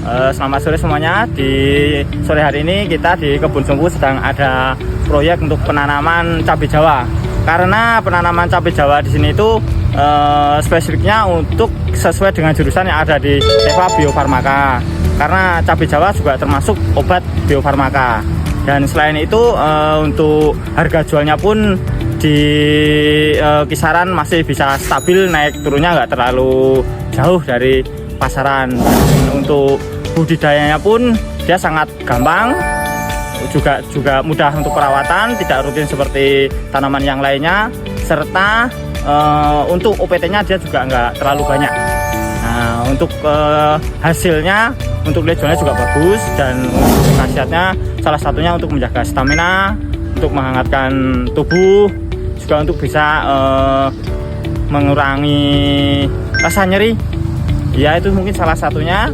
Selamat sore semuanya. Di sore hari ini kita di Kebun Sungguh sedang ada proyek untuk penanaman cabai Jawa. Karena penanaman cabai Jawa di sini itu spesifiknya untuk sesuai dengan jurusan yang ada di Teva Bio Farmaka. Karena cabai Jawa juga termasuk obat Bio Farmaka. Dan selain itu untuk harga jualnya pun di kisaran masih bisa stabil, naik turunnya nggak terlalu jauh dari pasaran. Dan untuk budidayanya pun dia sangat gampang, juga mudah untuk perawatan, tidak rutin seperti tanaman yang lainnya, serta untuk OPT-nya dia juga nggak terlalu banyak. Nah, untuk hasilnya, untuk jualnya juga bagus, dan untuk khasiatnya salah satunya untuk menjaga stamina, untuk menghangatkan tubuh, juga untuk bisa mengurangi rasa nyeri. Ya, itu mungkin salah satunya.